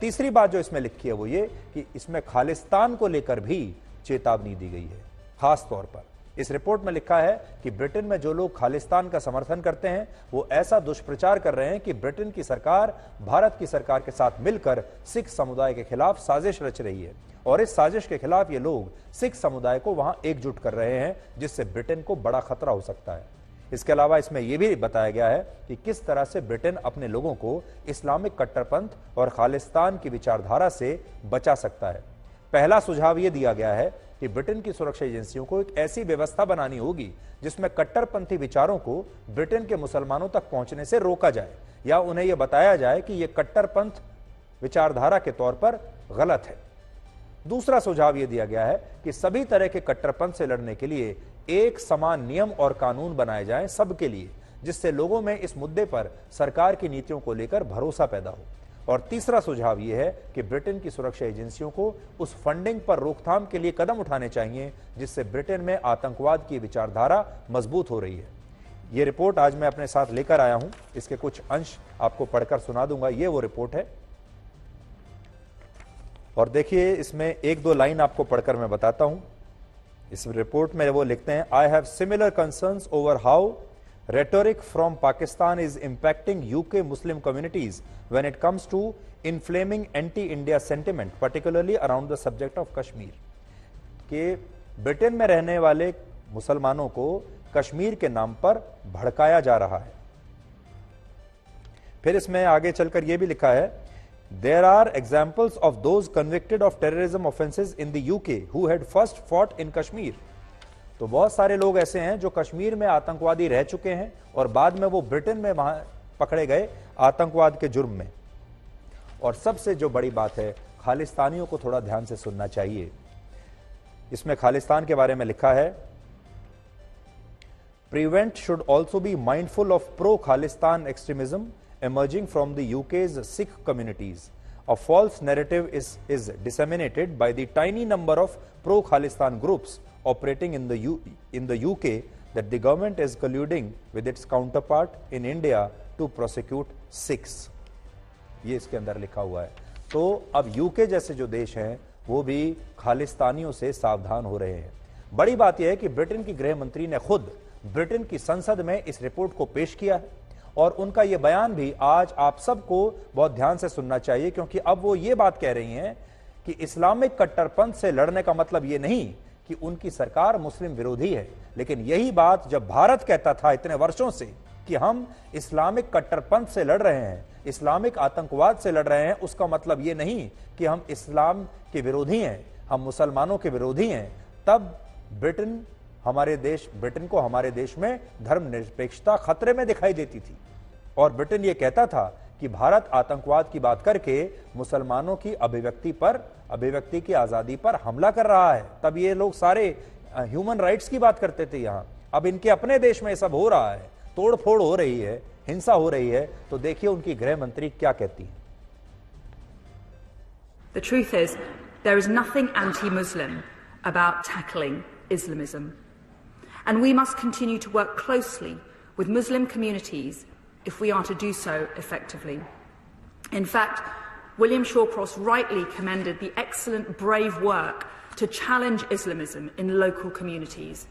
तीसरी बात जो इसमें लिखी है वो ये कि इसमें खालिस्तान को लेकर भी चेतावनी दी गई है। खास तौर पर इस रिपोर्ट में लिखा है कि ब्रिटेन में जो लोग खालिस्तान का समर्थन करते हैं वो ऐसा दुष्प्रचार कर रहे हैं कि ब्रिटेन की सरकार भारत की सरकार के साथ मिलकर सिख समुदाय के खिलाफ साजिश रच रही है और इस साजिश के खिलाफ ये लोग सिख समुदाय को वहां एकजुट कर रहे हैं, जिससे ब्रिटेन को बड़ा खतरा हो सकता है। इसके अलावा इसमें यह भी बताया गया है कि किस तरह से ब्रिटेन अपने लोगों को इस्लामिक कट्टरपंथ और खालिस्तान की विचारधारा से बचा सकता है। पहला सुझाव यह दिया गया है कि ब्रिटेन की सुरक्षा एजेंसियों को एक ऐसी व्यवस्था बनानी होगी जिसमें कट्टरपंथी विचारों को ब्रिटेन के मुसलमानों तक पहुंचने से रोका जाए या उन्हें यह बताया जाए कि यह कट्टरपंथ विचारधारा के तौर पर गलत है। दूसरा सुझाव यह दिया गया है कि सभी तरह के कट्टरपंथ से लड़ने के लिए एक समान नियम और कानून बनाए जाएं सबके लिए, जिससे लोगों में इस मुद्दे पर सरकार की नीतियों को लेकर भरोसा पैदा हो। और तीसरा सुझाव यह है कि ब्रिटेन की सुरक्षा एजेंसियों को उस फंडिंग पर रोकथाम के लिए कदम उठाने चाहिए जिससे ब्रिटेन में आतंकवाद की विचारधारा मजबूत हो रही है। यह रिपोर्ट आज मैं अपने साथ लेकर आया हूं, इसके कुछ अंश आपको पढ़कर सुना दूंगा। यह वो रिपोर्ट है और देखिए इसमें एक दो लाइन आपको पढ़कर मैं बताता हूं। इस रिपोर्ट में वो लिखते हैं, I have similar concerns over how rhetoric from Pakistan is impacting UK Muslim communities when it comes to inflaming anti-India sentiment, particularly around the subject of Kashmir. कि ब्रिटेन में रहने वाले मुसलमानों को कश्मीर के नाम पर भड़काया जा रहा है। फिर इसमें आगे चलकर यह भी लिखा है, There are examples of those convicted of terrorism offenses in the UK who had first fought in Kashmir. तो बहुत सारे लोग ऐसे हैं जो कश्मीर में आतंकवादी रह चुके हैं और बाद में वो ब्रिटेन में वहां पकड़े गए आतंकवाद के जुर्म में। और सबसे जो बड़ी बात है, खालिस्तानियों को थोड़ा ध्यान से सुनना चाहिए। इसमें खालिस्तान के बारे में लिखा है, prevent should also be mindful of pro Khalistan extremism emerging from the UK's Sikh communities. A false narrative is disseminated by the tiny number of pro-Khalistan groups operating in the UK that the government is colluding with its counterpart in India to prosecute Sikhs. ये इसके अंदर लिखा हुआ है। तो अब UK जैसे जो देश हैं वो भी खालिस्तानियों से सावधान हो रहे हैं। बड़ी बात यह है कि ब्रिटेन की गृह मंत्री ने खुद ब्रिटेन की संसद में इस रिपोर्ट को पेश किया है और उनका यह बयान भी आज आप सबको बहुत ध्यान से सुनना चाहिए, क्योंकि अब वो ये बात कह रही हैं कि इस्लामिक कट्टरपंथ से लड़ने का मतलब ये नहीं कि उनकी सरकार मुस्लिम विरोधी है, लेकिन यही बात जब भारत कहता था इतने वर्षों से कि हम इस्लामिक कट्टरपंथ से लड़ रहे हैं, इस्लामिक आतंकवाद से लड़ रहे हैं, उसका मतलब ये नहीं कि हम इस्लाम के विरोधी हैं, हम मुसलमानों के विरोधी हैं। तब ब्रिटेन को हमारे देश में धर्मनिरपेक्षता खतरे में दिखाई देती थी और ब्रिटेन ये कहता था कि भारत आतंकवाद की बात करके मुसलमानों की अभिव्यक्ति की आजादी पर हमला कर रहा है। तब ये लोग सारे ह्यूमन राइट्स की बात करते थे यहां। अब इनके अपने देश में सब हो रहा है, तोड़फोड़ हो रही है, हिंसा हो रही है, तो देखिए उनकी गृह मंत्री क्या कहती है। The truth is, there is nothing anti-Muslim about tackling Islamism. And we must continue to work closely with Muslim communities if we are to do so effectively. In fact, William Shawcross rightly commended the excellent, brave work to challenge Islamism in local communities.